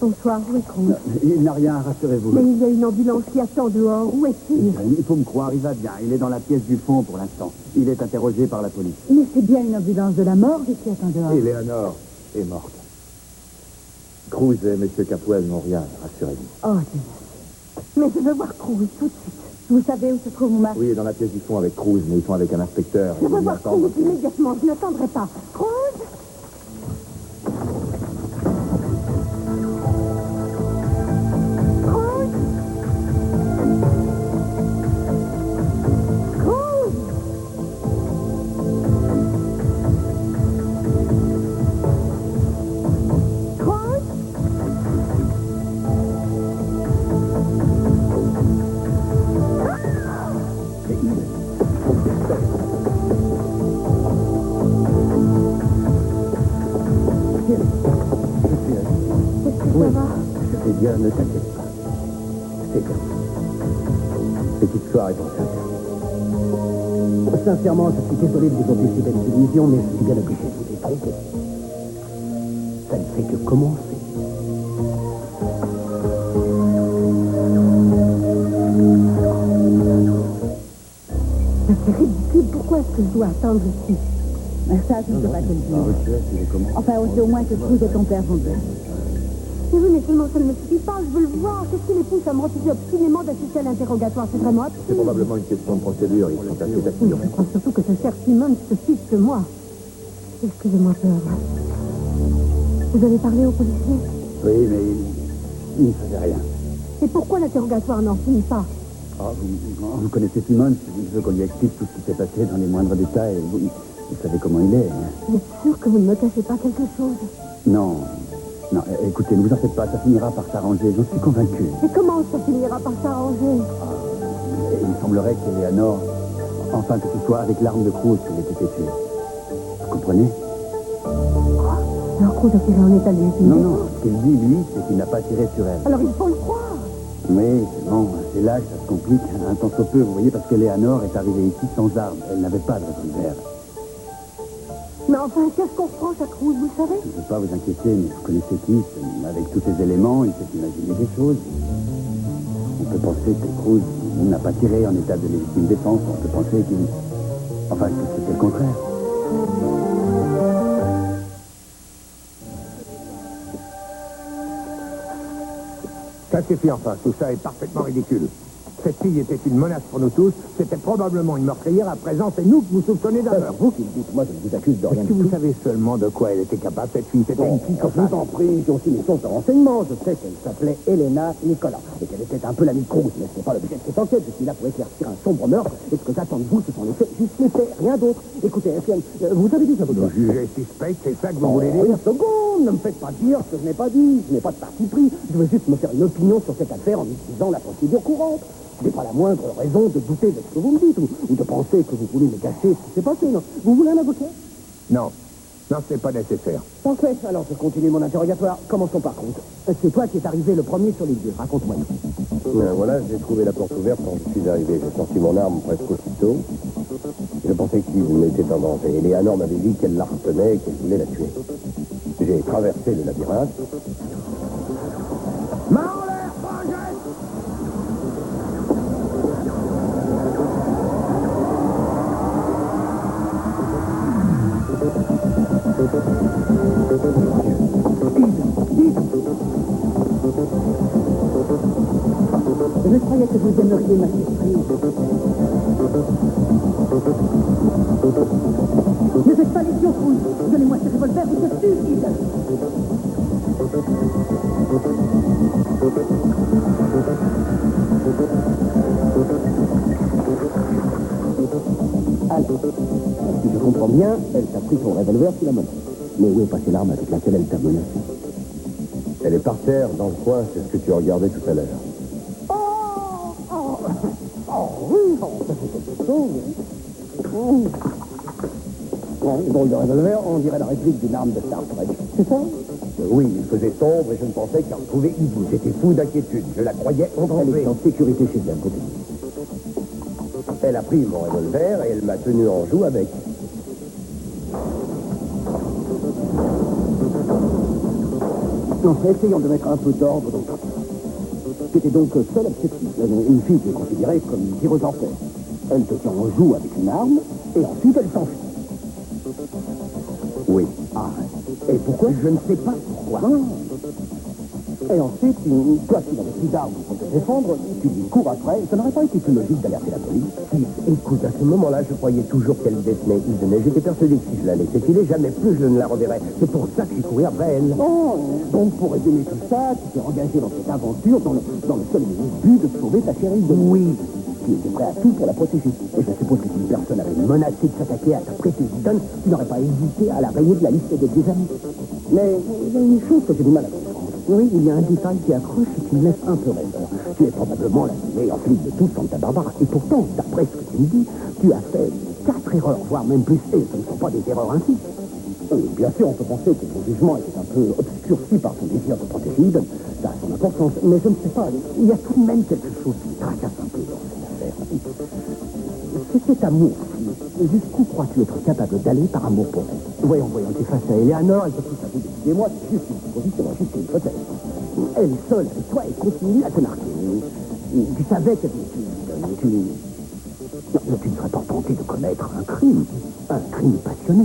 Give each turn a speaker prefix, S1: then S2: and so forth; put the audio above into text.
S1: Bonsoir, où est Cruz?
S2: Il n'a rien, rassurez-vous.
S1: Mais il y a une ambulance qui attend dehors. Où est-il?
S2: Il faut me croire, il va bien. Il est dans la pièce du fond pour l'instant. Il est interrogé par la police.
S1: Mais c'est bien une ambulance de la morgue qui attend dehors.
S3: Eleanor est morte. Cruz et M. Capwell n'ont rien, rassurez-vous.
S1: Oh, Dieu. Mais je veux voir Cruz tout de suite. Vous savez où se trouve mon mari?
S3: Oui, dans la pièce du fond avec Cruz, mais ils sont avec un inspecteur.
S1: Je veux
S3: Ils
S1: voir
S3: m'attendent.
S1: Cruz immédiatement. Je n'attendrai pas. Cruz?
S3: C'est bien, ne t'inquiète pas. C'est bien. Cette histoire est en sincère.
S2: Sincèrement, je suis désolé de vous ôter si belle illusion, mais je suis bien obligé de vous détromper. Ça ne fait que commencer.
S1: Mais c'est ridicule. Pourquoi est-ce que je dois attendre ici? Mais ça, je ne peux pas te le dire. Enfin, on sait au moins que Cruz et ton père vont bien. Mais oui, mais seulement ça ne me suffit pas, je veux le voir. Qu'est-ce qui les pousse à me refuser obstinément d'assister à l'interrogatoire? C'est vraiment absurde.
S3: C'est probablement une question de procédure, ils sont assez
S1: Oui,
S3: tatillons.
S1: je crois surtout que ce cher Simon se fiche que moi. Excusez-moi, peur. Vous avez parlé au policier?
S2: Oui, mais il ne faisait rien.
S1: Et pourquoi l'interrogatoire n'en finit pas?
S2: Vous connaissez Simon, il veut qu'on lui explique tout ce qui s'est passé dans les moindres détails. Vous savez comment il est. Hein.
S1: Vous êtes sûr que vous ne me cachez pas quelque chose?
S2: Non, écoutez, ne vous en faites pas, ça finira par s'arranger, j'en suis convaincu.
S1: Et comment ça finira par s'arranger?
S2: Il me semblerait qu'Eleanor, enfin que ce soit avec l'arme de Cruz qu'elle ait été tuée. Vous comprenez?
S1: Alors Cruz a tiré en état de lésion.
S2: Non, ce qu'il dit, lui, c'est qu'il n'a pas tiré sur elle.
S1: Alors il faut le croire.
S2: Oui, bon, c'est là que ça se complique, un tant soit peu, vous voyez, parce qu'Eleanor est arrivée ici sans arme. Elle n'avait pas de revolver.
S1: Mais enfin, qu'est-ce qu'on reproche à Cruz, vous savez?
S2: Je ne veux pas vous inquiéter, mais vous connaissez qui? Avec tous ces éléments, il peut imaginer des choses. On peut penser que Cruz n'a pas tiré en état de légitime défense. On peut penser qu'il... Enfin, que c'était le contraire.
S4: Ça suffit enfin, tout ça est parfaitement ridicule. Cette fille était une menace pour nous tous, c'était probablement une meurtrière, à présent c'est nous que vous soupçonnez d'un meurtre.
S2: Vous qui le dites, moi je ne vous accuse de rien.
S4: Est-ce que vous savez seulement de quoi elle était capable, cette fille? C'était une fille
S2: Je vous en prie, j'ai aussi mes sources de renseignements. Je sais qu'elle s'appelait Elena Nicolas et qu'elle était un peu l'amie de Cruz, mais ce n'est pas l'objet de cette enquête. Je suis là pour éclaircir un sombre meurtre et ce que j'attends de vous, ce sont les faits, juste les faits, rien d'autre. Écoutez, Etienne, vous avez dit ça vous
S4: Nous juger suspect, c'est ça que vous voulez dire?
S2: Une seconde, ne me faites pas dire ce que je n'ai pas dit. Je n'ai pas de parti pris. Je veux juste me faire une opinion sur cette affaire en utilisant la procédure courante. Je n'ai pas la moindre raison de douter de ce que vous me dites ou de penser que vous voulez me cacher ce qui s'est passé. Non. Vous voulez un avocat?
S4: Non, ce n'est pas nécessaire.
S2: Parfait, alors je continue mon interrogatoire. Commençons par contre. C'est toi qui es arrivé le premier sur les lieux. Raconte-moi tout.
S3: Voilà, j'ai trouvé la porte ouverte quand je suis arrivé. J'ai sorti mon arme presque aussitôt. Je pensais qu'il était en danger. Et Eleanor m'avait dit qu'elle la retenait et qu'elle voulait la tuer. J'ai traversé le labyrinthe.
S4: Main en l'air, frangette!
S1: Je croyais que vous aimeriez ma surprise. Ne faites pas les yeux, Cruz. Donnez-moi ce revolver ou ce suicide.
S2: Alors, si je comprends bien, elle t'a pris son revolver sous la main. Mais où est passée l'arme avec laquelle elle t'a menacé?
S3: Elle est par terre, dans le coin, c'est ce que tu regardais tout à l'heure.
S2: Oui, ça fait quelque chose. Drôle de revolver, on dirait la réplique d'une arme de Star Trek. C'est ça?
S3: Oui, il faisait sombre et je ne pensais qu'à retrouver Ibu. J'étais fou d'inquiétude. Je la croyais
S2: Elle
S3: entrée.
S2: est en sécurité chez elle, côté.
S3: Elle a pris mon revolver et elle m'a tenu en joue avec.
S2: Non, essayons de mettre un peu d'ordre dans tout. C'était donc seule objectif. Une fille qui est considérée comme une tireuse en fer. Elle te tient en joue avec une arme, et ensuite elle s'enfuit.
S3: Oui.
S2: Ah, et pourquoi?
S3: Je ne sais pas pourquoi.
S2: Et ensuite, toi qui n'avais plus d'armes pour te défendre, tu lui cours après. Ça n'aurait pas été plus logique d'alerter la police?
S3: Écoute, à ce moment-là, je croyais toujours qu'elle détenait Eden. J'étais persuadé que si je la laissais filer, jamais plus je ne la reverrais. C'est pour ça que j'ai couru après elle.
S2: Oh, donc pour résumer tout ça, tu t'es engagé dans cette aventure dans le seul et unique but de sauver ta chérie Eden.
S3: Oui.
S2: Tu étais prêt à tout pour la protéger. Et je suppose que si une personne avait menacé de s'attaquer à ta précieuse Eden, tu n'aurais pas hésité à la rayer de la liste de tes amis. Mais il y a une chose que j'ai du mal à comprendre. Oui, il y a un détail qui accroche et qui me laisse un peu rêveur. Tu es probablement la meilleure flic de tous, Santa Barbara. Et pourtant, d'après ce que tu me dis, tu as fait 4 erreurs, voire même plus. Et ce ne sont pas des erreurs ainsi. Bien sûr, on peut penser que ton jugement était un peu obscurci par ton désir de protéger Eden. Ça a son importance. Mais je ne sais pas, il y a tout de même quelque chose qui me tracasse un peu dans cette affaire. C'est cet amour. Jusqu'où crois-tu être capable d'aller par amour pour elle? Voyons, tu es face à Eleanor, elle peut tout ça depuis des mois, c'est juste une supposition, juste une hypothèse. Elle est seule avec toi et continue à te narguer. Tu savais qu'elle était tu ne serais pas tenté de commettre un crime passionné.